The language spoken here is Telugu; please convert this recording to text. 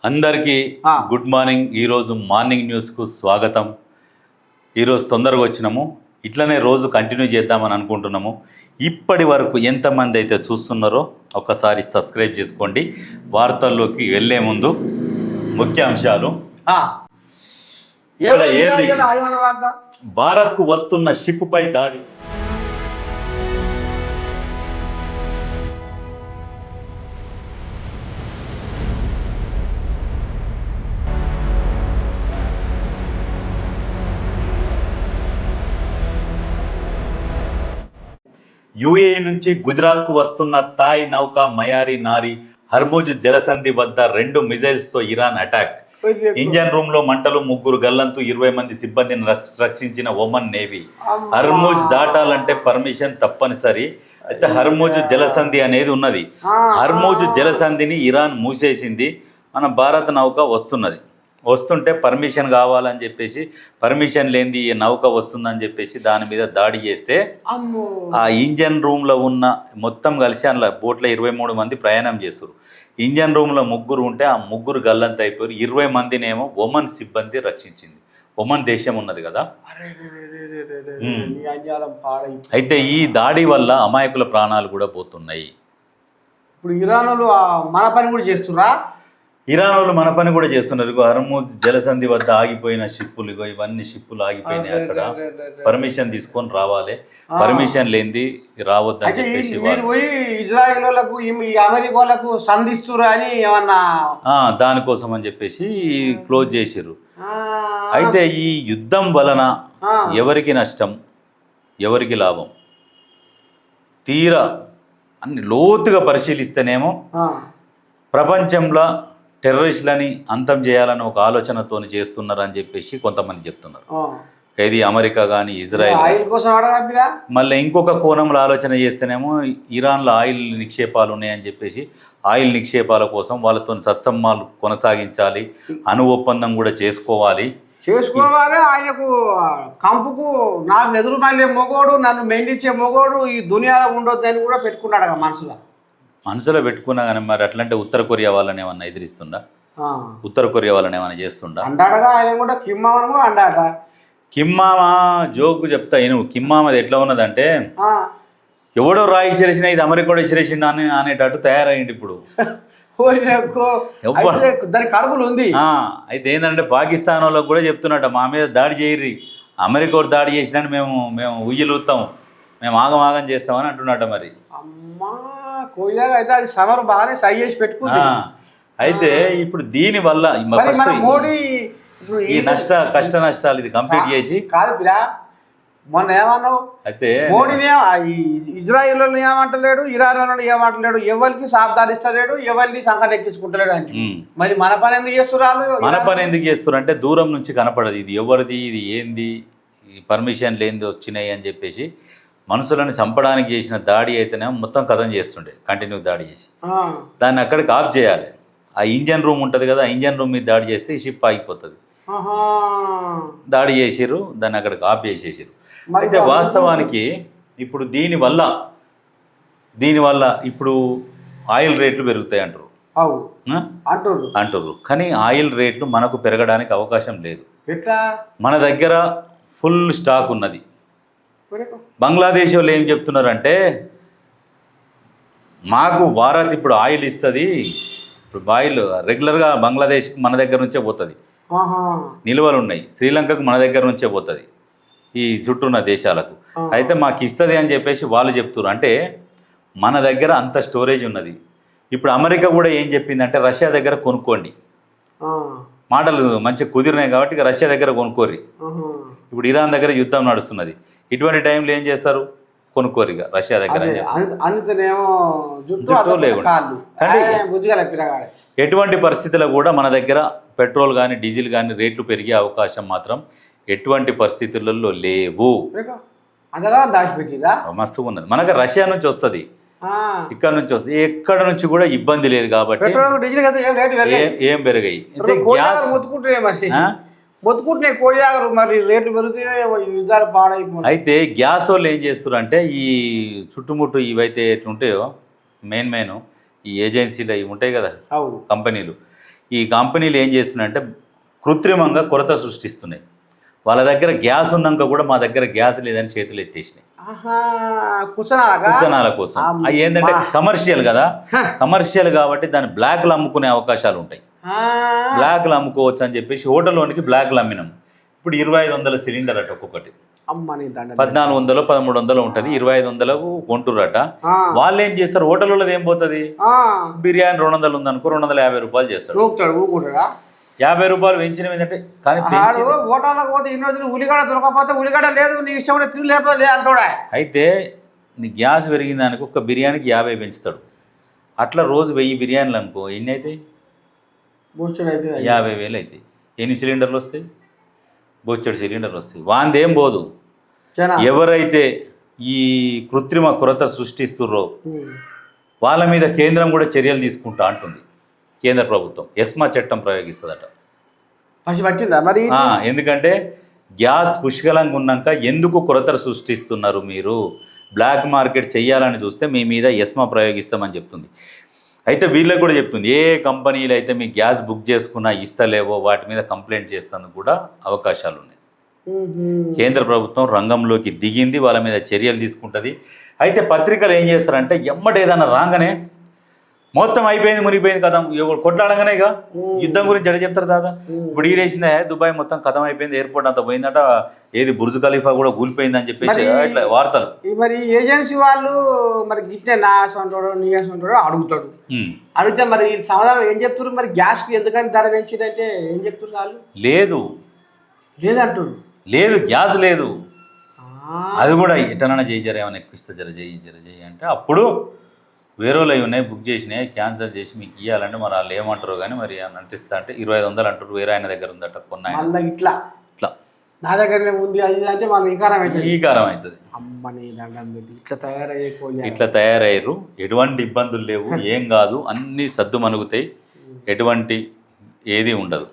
అందరికీ గుడ్ మార్నింగ్. ఈరోజు మార్నింగ్ న్యూస్కు స్వాగతం. ఈరోజు తొందరగా వచ్చినాము, ఇట్లనే రోజు కంటిన్యూ చేద్దామని అనుకుంటున్నాము. ఇప్పటి వరకు ఎంతమంది అయితే చూస్తున్నారో ఒకసారి సబ్స్క్రైబ్ చేసుకోండి. వార్తల్లోకి వెళ్ళే ముందు ముఖ్యాంశాలు. భారత్కు వస్తున్న షిప్పుపై దాడి. యుఏఈ నుంచి గుజరాత్కు వస్తున్న థాయ్ నౌక మయారి నారి హర్ముజ్ జలసంధి వద్ద 2 మిజైల్స్తో ఇరాన్ అటాక్. ఇంజన్ రూమ్ లో మంటలు, 3 గల్లంతు, 20 మంది సిబ్బందిని రక్షించిన ఒమన్ నేవీ. హర్ముజ్ దాటాలంటే పర్మిషన్ తప్పనిసరి. అయితే హర్ముజ్ జలసంధి అనేది ఉన్నది. హర్ముజ్ జలసంధిని ఇరాన్ మూసేసింది. మన భారత నౌక వస్తుంటే పర్మిషన్ కావాలని చెప్పేసి, పర్మిషన్ లేనిది ఈ నౌక వస్తుందని చెప్పేసి దాని మీద దాడి చేస్తే ఆ ఇంజన్ రూమ్లో ఉన్న మొత్తం కలిసి అందులో బోట్లో 23 మంది ప్రయాణం చేస్తారు. ఇంజన్ రూమ్లో 3 ఉంటే ఆ 3 గల్లంత అయిపోయారు. 20 మందినేమో ఒమన్ సిబ్బంది రక్షించింది. ఒమన్ దేశం ఉన్నది కదా. అయితే ఈ దాడి వల్ల అమాయకుల ప్రాణాలు కూడా పోతున్నాయి. ఇప్పుడు ఇరాన్ వాళ్ళు మన పని కూడా చేస్తురా. ఇరాన్ వాళ్ళు మన పని కూడా చేస్తున్నారు. హర్ముజ్ జలసంధి వద్ద ఆగిపోయిన షిప్పులు, ఇవన్నీ షిప్పులు ఆగిపోయినాయి. అక్కడ పర్మిషన్ తీసుకొని రావాలి. పర్మిషన్ లేనిది రావద్దని చెప్పేసి ఇజ్రాయెల్ వాళ్ళకు అమెరికా వాళ్ళకు సంధిస్తురా అని ఏమన్నా దానికోసం అని చెప్పేసి క్లోజ్ చేసిర్రు. అయితే ఈ యుద్ధం వలన ఎవరికి నష్టం, ఎవరికి లాభం, తీరా అన్ని లోతుగా పరిశీలిస్తేనేమో ప్రపంచంలో టెర్రరిస్టులని అంతం చేయాలని ఒక ఆలోచనతో చేస్తున్నారు అని చెప్పేసి కొంతమంది చెప్తున్నారు. ఇది అమెరికా కానీ ఇజ్రాయెల్ మళ్ళీ ఇంకొక కోణంలో ఆలోచన చేస్తేనేమో ఇరాన్లో ఆయిల్ నిక్షేపాలు ఉన్నాయని చెప్పేసి ఆయిల్ నిక్షేపాల కోసం వాళ్ళతో సత్సంబాలు కొనసాగించాలి, అణు ఒప్పందం కూడా చేసుకోవాలి. ఆయనకు కంపుకు నాకు ఎదురు మళ్ళీ మొగోడు, నన్ను మెండించే మొగోడు ఈ దునియాలో ఉండొద్దు అని కూడా పెట్టుకున్నాడు మనసులో పెట్టుకున్నా కానీ మరి అట్లంటే ఉత్తర కొరియా వాళ్ళని ఏమన్నా ఎదిరిస్తుండా, ఉత్తర కొరియా వాళ్ళని ఏమన్నా చేస్తుండా అంటాడగా. ఆయన కూడా కిమ్మామను అంటాడ. కిమ్మామ జోకు చెప్తా నేను. కిమ్మామది ఎట్లా ఉన్నదంటే ఎవడో రాయి ఇచ్చిరేసినా ఇది అమెరికా కూడా ఇచ్చిరేసిండు అని అనేటట్టు తయారైంది ఇప్పుడు. దాని కడుపులు ఉంది. అయితే ఏంటంటే పాకిస్తాన్ వాళ్ళకి కూడా చెప్తున్నట్ట, మా మీద దాడి చేయర్రి, అమెరికా దాడి చేసినట్టు మేము ఉయ్యలుతాం, మేము ఆగం చేస్తామని అంటున్నట్ట. మరి అయితే అది సమర్ బాగానే సై చేసి పెట్టుకుంది. అయితే ఇప్పుడు దీని వల్ల మోడీ ఈ కష్ట నష్టాలు ఇది కంప్లీట్ చేసి కాదు పిరా. మొన్న ఏమన్నావు అయితే మోడీని ఇజ్రాయిల్ ఏమంటలేడు, ఇరాన్ ఏమంటలేడు, ఎవరికి సాబ్దారిస్తలేడు, ఎవరిని సంకట ఎక్కించుకుంటలేడు అని. మరి మన పని ఎందుకు చేస్తున్నారు? మన పని ఎందుకు చేస్తున్నారు అంటే దూరం నుంచి కనపడదు ఇది ఎవరిది, ఇది ఏంది, పర్మిషన్ లేనిది వచ్చినాయి అని చెప్పేసి మనుషులను చంపడానికి చేసిన దాడి అయితేనే మొత్తం కథం చేస్తుండే, కంటిన్యూ దాడి చేసి దాన్ని అక్కడికి ఆఫ్ చేయాలి. ఆ ఇంజన్ రూమ్ ఉంటుంది కదా, ఇంజన్ రూమ్ మీద దాడి చేస్తే ఈ షిప్ ఆగిపోతుంది. దాడి చేసిర్రు, దాన్ని అక్కడికి ఆఫ్ చేసేసారు. అయితే వాస్తవానికి ఇప్పుడు దీనివల్ల ఇప్పుడు ఆయిల్ రేట్లు పెరుగుతాయి అంటారు. కానీ ఆయిల్ రేట్లు మనకు పెరగడానికి అవకాశం లేదు. మన దగ్గర ఫుల్ స్టాక్ ఉన్నది. బంగ్లాదేశ్ వాళ్ళు ఏం చెప్తున్నారంటే మాకు భారత్ ఇప్పుడు ఆయిల్ ఇస్తుంది, ఇప్పుడు ఆయిల్ రెగ్యులర్గా బంగ్లాదేశ్ మన దగ్గర నుంచే పోతుంది, నిల్వలు ఉన్నాయి. శ్రీలంకకు మన దగ్గర నుంచే పోతుంది, ఈ చుట్టూన్న దేశాలకు. అయితే మాకు ఇస్తుంది అని చెప్పేసి వాళ్ళు చెప్తున్నారు. అంటే మన దగ్గర అంత స్టోరేజ్ ఉన్నది. ఇప్పుడు అమెరికా కూడా ఏం చెప్పిందంటే రష్యా దగ్గర కొనుక్కోండి, మాటలు మంచిగా కుదిరినాయి కాబట్టి ఇక రష్యా దగ్గర కొనుక్కోర్రి. ఇప్పుడు ఇరాన్ దగ్గర యుద్ధం నడుస్తున్నది, ఇటువంటి టైంలో ఏం చేస్తారు, కొనుక్కోరిగా రష్యా దగ్గర. ఎటువంటి పరిస్థితుల్లో కూడా మన దగ్గర పెట్రోల్ కానీ డీజిల్ కానీ రేట్లు పెరిగే అవకాశం మాత్రం ఎటువంటి పరిస్థితులలో లేవు. మస్తుగా ఉన్నది. మనకు రష్యా నుంచి వస్తుంది, ఇక్కడ నుంచి వస్తుంది, ఎక్కడ నుంచి కూడా ఇబ్బంది లేదు కాబట్టి ఏం పెరిగాయి. అయితే గ్యాస్ వాళ్ళు ఏం చేస్తారు అంటే ఈ చుట్టుముట్టు ఇవైతే ఎట్లుంటాయో మెయిన్ ఈ ఏజెన్సీలు ఇవి ఉంటాయి కదా కంపెనీలు, ఈ కంపెనీలు ఏం చేస్తున్నాయంటే కృత్రిమంగా కొరత సృష్టిస్తున్నాయి. వాళ్ళ దగ్గర గ్యాస్ ఉన్నాక కూడా మా దగ్గర గ్యాస్ లేదని చేతులు ఎత్తేసినాయి కూర్చొనాల కోసం. అవి ఏంటంటే కమర్షియల్ కదా, కమర్షియల్ కాబట్టి దాన్ని బ్లాక్లు అమ్ముకునే అవకాశాలు ఉంటాయి. బ్లాక్లు అమ్ముకోవచ్చు అని చెప్పేసి హోటల్లోనికి బ్లాక్లు అమ్మినాం. ఇప్పుడు 2500 సిలిండర్ అట ఒక్కొక్కటి, 1400 1300 ఉంటుంది, 2500కు కొంటురట. వాళ్ళు ఏం చేస్తారు, హోటల్లో ఏం పోతుంది, బిర్యానీ 200 ఉందనుకో 250 రూపాయలు చేస్తారు. 50 రూపాయలు పెంచినవి ఏంటంటే కానీ హోటల్లోకి పోతే ఇన్ని రోజులు ఉల్లిగడ్డ దొరకకపోతే ఉల్లిగడ్డ లేదు, నీ ఇష్టం తిని లేకపోతే అంటాడా. అయితే నీ గ్యాస్ పెరిగిన దానికి ఒక్క బిర్యానీకి 50 పెంచుతాడు. అట్లా రోజు 1000 బిర్యానీలు అనుకో ఎన్ని అవుతాయి, 50,000 అవుతాయి. ఎన్ని సిలిండర్లు వస్తాయి, బొచ్చడి సిలిండర్లు వస్తాయి. వాందేం పోదు. ఎవరైతే ఈ కృత్రిమ కొరత సృష్టిస్తుర్రో వాళ్ళ మీద కేంద్రం కూడా చర్యలు తీసుకుంటా అంటుంది. కేంద్ర ప్రభుత్వం ఎస్మా చట్టం ప్రయోగిస్తుందట. వచ్చిందా మరి? ఎందుకంటే గ్యాస్ పుష్కలంగా ఉన్నాక ఎందుకు కొరత సృష్టిస్తున్నారు మీరు, బ్లాక్ మార్కెట్ చెయ్యాలని చూస్తే మీ మీద ఎస్మా ప్రయోగిస్తామని చెప్తుంది. అయితే వీళ్ళకి కూడా చెప్తుంది, ఏ కంపెనీలు అయితే మీ గ్యాస్ బుక్ చేసుకున్నా ఇస్తలేవో వాటి మీద కంప్లైంట్ చేస్తానికి కూడా అవకాశాలు ఉన్నాయి. కేంద్ర ప్రభుత్వం రంగంలోకి దిగింది, వాళ్ళ మీద చర్యలు తీసుకుంటుంది. అయితే పత్రికలు ఏం చేస్తారంటే ఎమ్మటి ఏదైనా రాగానే మొత్తం అయిపోయింది మునిగిపోయింది కథం, కొట్లాడగానే ఇక యుద్ధం గురించి ఎడ చెప్తారు దాదా. ఇప్పుడు ఈడేసిందే దుబాయ్ మొత్తం కథం అయిపోయింది, ఎయిర్పోర్ట్ అంతా పోయిందట, ఏది బుర్జ్ ఖలీఫా కూడా కూలిపోయింది అని చెప్పేసి ఇట్లా వార్తలు. మరి ఏజెన్సీ వాళ్ళు మరి గిట్టే నా సొంటాడు నీ సొంటాడు అడుగుతాడు. అడిగితే మరి సమాధానం ఏం చెప్తారు, మరి గ్యాస్కి ఎందుకని ధర పెంచిందంటే ఏం చెప్తారు వాళ్ళు? లేదంటారు, లేదు గ్యాస్ లేదు, అది కూడా ఎటనైనా జర ఏమైనా ఎక్కిస్తే జర చేయి అంటే అప్పుడు వేరే అవి ఉన్నాయి బుక్ చేసినాయి క్యాన్సిల్ చేసి మీకు ఇవ్వాలంటే మరి వాళ్ళు ఏమంటారు కానీ మరి నటిస్తా అంటే 2500 అంటారు, వేరే ఆయన దగ్గర ఉందట కొన్న ఇట్లా నా దగ్గరనే ఉంది అది అంటే మళ్ళీ ఈ కారం అవుతుంది. అమ్మని ఇట్లా తయారయ్యారు. ఎటువంటి ఇబ్బందులు లేవు, ఏం కాదు, అన్నీ సద్దు మనుగుతాయి, ఎటువంటి ఏది ఉండదు.